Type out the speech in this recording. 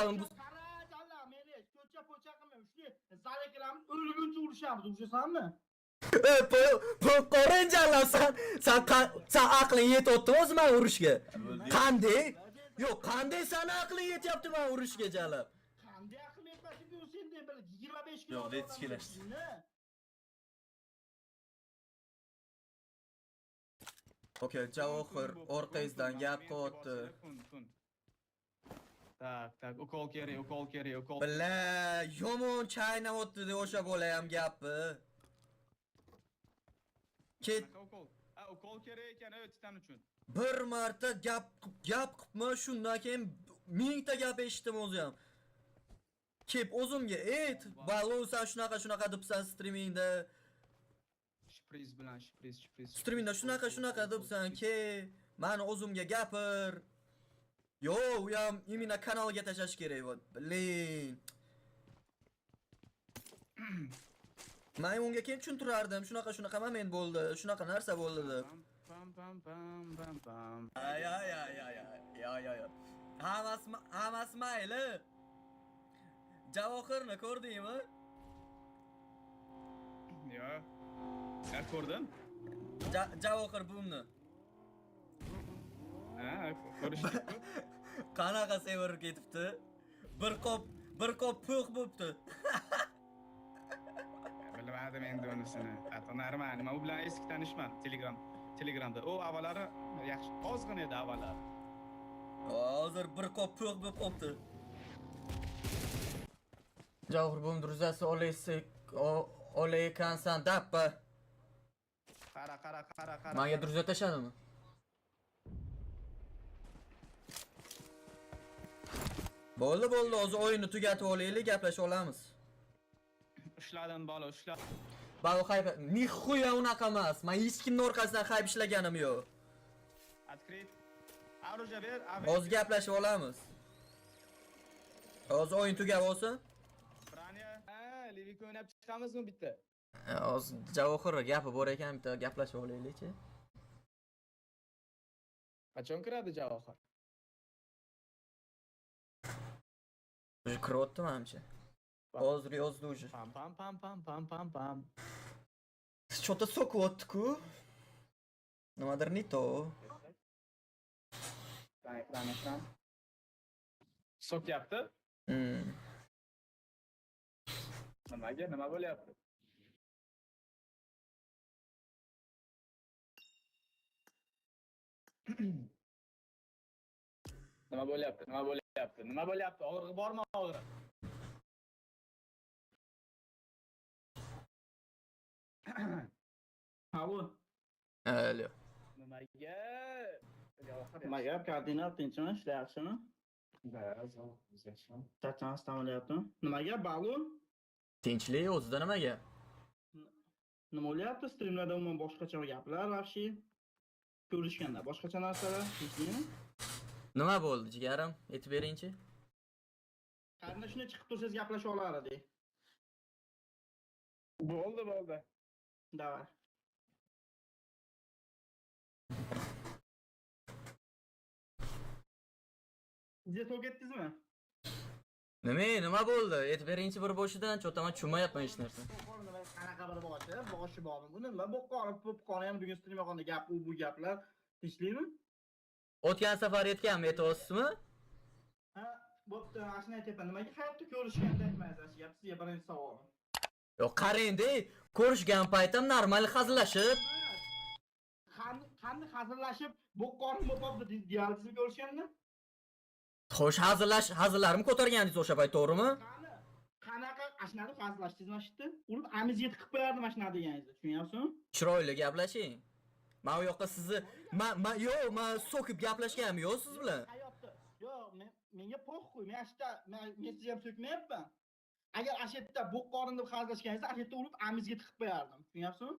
hisobim bu. Qara, jalla, meni ko'cha qilmang. Shu zalaklarni o'lguncha urishamiz, o'shasanmi? Bu qo'rinjalar sen aqling yetyapti o'zi men urishga. Qanday? Yo'q, qanday sen aqling yetyapti men urishga jalab. Qanday aqlim yetmasin ku sen deb 25 kilo. Yo'q, yetishkilashdi. Okey, Javohir orqangizdan gap qilyapti. Tak, ukol kerak. Billa, yomon chaynayapti o'sha bola ham gapni. Ket Ukol kerak ekan, titan uchun. bir marta gap qilma, shundan keyin mingta gap eshitdim o'zi ham. Kep o'zimga ayt, balon sen shunaqa debsan streamingda. Shpriz bilan shpriz. Streamingda shunaqa debsan, ke meni o'zimga gapir. Yo, u ham imенно kanalga tashlash kerak bo'ldi. Blin. Men unga keyin tushuntirardim, shunaqa moment bo'ldi, shunaqa narsa bo'ldi deb. Pam. Ya. Hammasi mayli. Javohirni ko'rdingmi? Yo. Ko'rdim. Javohir buvimni. Ko'rishdik. Qanaqa sevirib ketibdi? Bir qop po'q bo'libdi. Bilmadim endi unisini. Atonarman. Nima u bilan eski tanishman Telegramda. O avvallari yaxshi, ozg'in edi avvallari. Hozir bir qop po'q bo'lib qopti. Javohir buvim druzasi olaykansan dappa. Qara. Menga druza tashladimi? Bo'ldi, hozir o'yinni tugatib olaylik, gaplashib olamiz. Ushladim bola, ushladim. Balo hayb, nixuya unaqa emas. Men hech kimning orqasidan hayb ishlaganim yo'q. Открыть. Оружие ber. Hozir gaplashib olamiz. Hozir o'yin tugab olsin. Branya. Livik o'ynab chiqamizmi bitta? Hozir Javohir gapi bor ekan, bitta gaplashib olaylik-chi. Qachon kiradi Javohir? Kiribdi menimcha. Hozir yozdi уже. Pam. Что-то sokyapti-ku. Nimadir не то. Ekran. Sokyapti? Nima bo'lyapti? Nima bo'lyapti? Og'rig'i bormi og'ri? Alo. Alo. Nimaga koordinat tinchmi, ishlayapsizmi? Tachmasdan bo'lyaptimi? Nimaga balon? Tinchlik o'zida nimaga? Nima bo'lyapti? Streamlarda umuman boshqacha gaplar, vaqti. Ko'rishganda boshqacha narsalar, tinchlikmi? Nima bo'ldi, jigarim? Aytib bering-chi. Qanday shuni chiqib tursangiz gaplashib olardik. Bo'ldi. Davay. Siz to'g'ritdingizmi? Nima bo'ldi? Aytib bering-chi bir boshidan, cho'taman tushunmayapman hech narsa. Qanaqa bir boshi bormi? Buni nima bo'qqani ham bugun streamda gap bu gaplar tinchlikmi? O'tgan safar aytganmi, aytyapsizmi? Ha, bo'pti, mashina aytyapman. Nimaga hayotda ko'rishganda aytmaysiz? Sizga birinchi savol. Yo'q, qarang-da, ko'rishgan paytim normal hazillashib. Qanday hazillashib, bo'qqani bo'pti deyapsiz ko'rishganda? Xo'sh, hazillarimni ko'targaningiz o'sha payt, to'g'rimi? Qanaqa ashnada hazillashdingiz mashitdi? Urib amizga tiqib qo'yardim mashina deganingizni, tushunyapsizmi? Chiroyli gaplashing. Men u yoqqa sizni men so'kib gaplashganim yo'q siz bilan. Yo'q, menga po'xuy. Men sizni ham so'kmayapman. Agar ashitda bo'qqorin deb hazillashganingizda ashitda urib amizga tiqib qo'yardim, tushunyapsizmi?